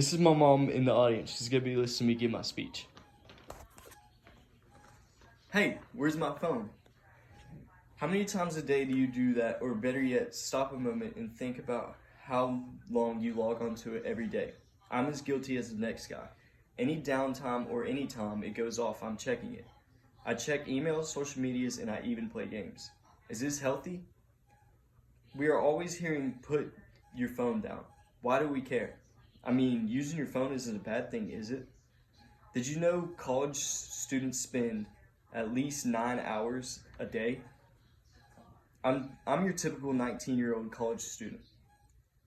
This is my mom in the audience. She's gonna be listening to me give my speech. Hey, where's my phone? How many times a day do you do that, or better yet, stop a moment and think about how long you log onto it every day? I'm as guilty as the next guy. Any downtime or any time it goes off, I'm checking it. I check emails, social medias, and I even play games. Is this healthy? We are always hearing, put your phone down. Why do we care? I mean, using your phone isn't a bad thing, is it? Did you know college students spend at least 9 hours a day? I'm your typical 19-year-old college student.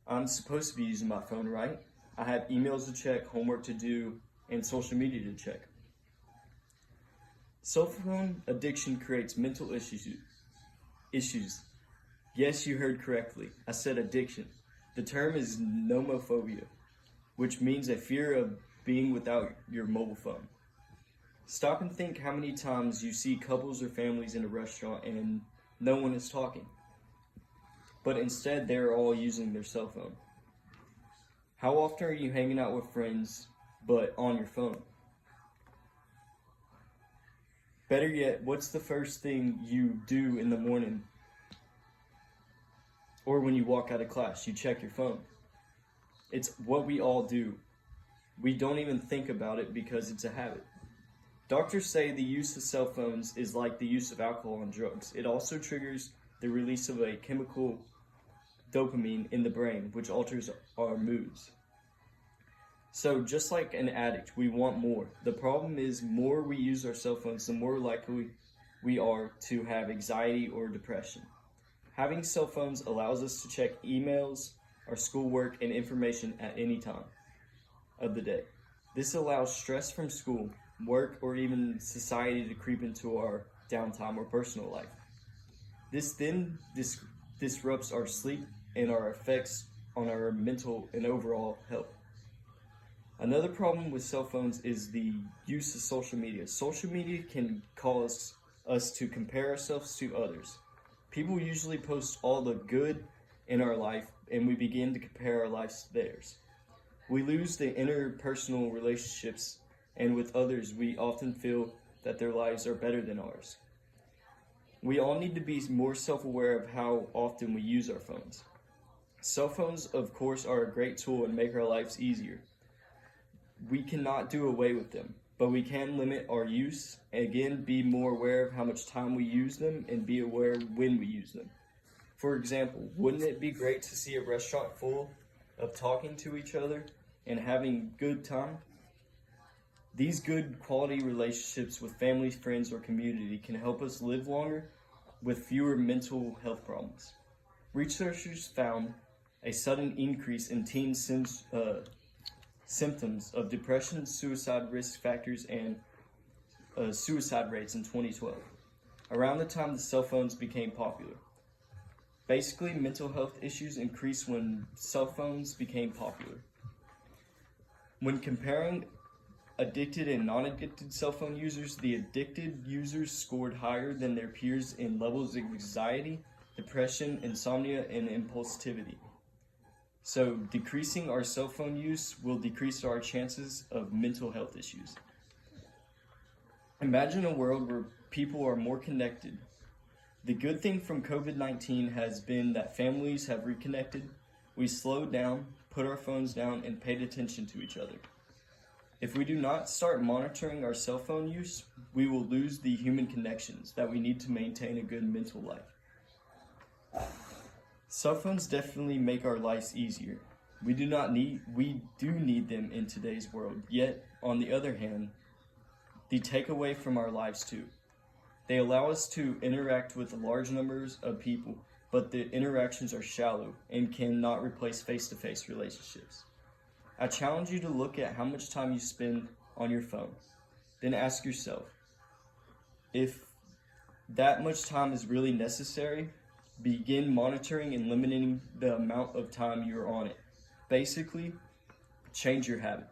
I'm supposed to be using my phone, right? I have emails to check, homework to do, and social media to check. Cell phone addiction creates mental issues. Yes, you heard correctly. I said addiction. The term is nomophobia, which means a fear of being without your mobile phone. Stop and think how many times you see couples or families in a restaurant and no one is talking, but instead they're all using their cell phone. How often are you hanging out with friends but on your phone? Better yet, what's the first thing you do in the morning or when you walk out of class? You check your phone. It's what we all do. We don't even think about it because it's a habit. Doctors say the use of cell phones is like the use of alcohol and drugs. It also triggers the release of a chemical dopamine in the brain, which alters our moods. So just like an addict, we want more. The problem is, more we use our cell phones, the more likely we are to have anxiety or depression. Having cell phones allows us to check emails, our schoolwork, and information at any time of the day. This allows stress from school, work, or even society to creep into our downtime or personal life. This then disrupts our sleep and our effects on our mental and overall health. Another problem with cell phones is the use of social media. Social media can cause us to compare ourselves to others. People usually post all the good in our life, and we begin to compare our lives to theirs. We lose the interpersonal relationships, and with others, we often feel that their lives are better than ours. We all need to be more self-aware of how often we use our phones. Cell phones, of course, are a great tool and make our lives easier. We cannot do away with them, but we can limit our use, and again, be more aware of how much time we use them and be aware when we use them. For example, wouldn't it be great to see a restaurant full of talking to each other and having good time? These good quality relationships with family, friends, or community can help us live longer with fewer mental health problems. Researchers found a sudden increase in teen symptoms of depression, suicide risk factors, and suicide rates in 2012, around the time the cell phones became popular. Basically, mental health issues increased when cell phones became popular. When comparing addicted and non-addicted cell phone users, the addicted users scored higher than their peers in levels of anxiety, depression, insomnia, and impulsivity. So decreasing our cell phone use will decrease our chances of mental health issues. Imagine a world where people are more connected. The good thing from COVID-19 has been that families have reconnected. We slowed down, put our phones down, and paid attention to each other. If we do not start monitoring our cell phone use, we will lose the human connections that we need to maintain a good mental life. Cell phones definitely make our lives easier. We do need them in today's world. Yet, on the other hand, they take away from our lives too. They allow us to interact with large numbers of people, but the interactions are shallow and cannot replace face-to-face relationships. I challenge you to look at how much time you spend on your phone. Then ask yourself, if that much time is really necessary, begin monitoring and limiting the amount of time you're on it. Basically, change your habit.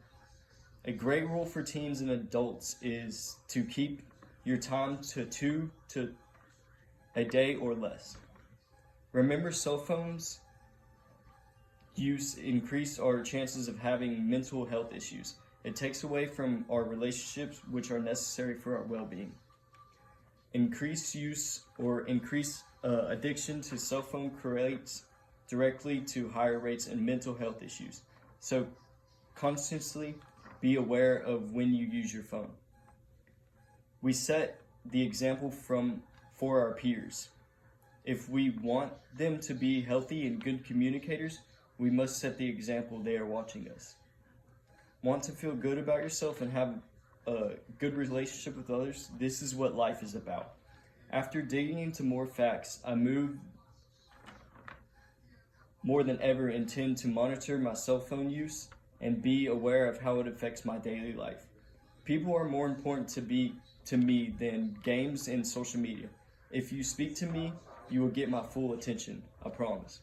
A great rule for teens and adults is to keep your time to 2 a day or less. Remember, cell phones use increase our chances of having mental health issues. It takes away from our relationships, which are necessary for our well-being. Increased use or increased addiction to cell phone correlates directly to higher rates in mental health issues. So constantly be aware of when you use your phone. We set the example for our peers. If we want them to be healthy and good communicators, we must set the example they are watching us. Want to feel good about yourself and have a good relationship with others? This is what life is about. After digging into more facts, I more than ever intend to monitor my cell phone use and be aware of how it affects my daily life. People are more important to me than games and social media. If you speak to me, you will get my full attention, I promise.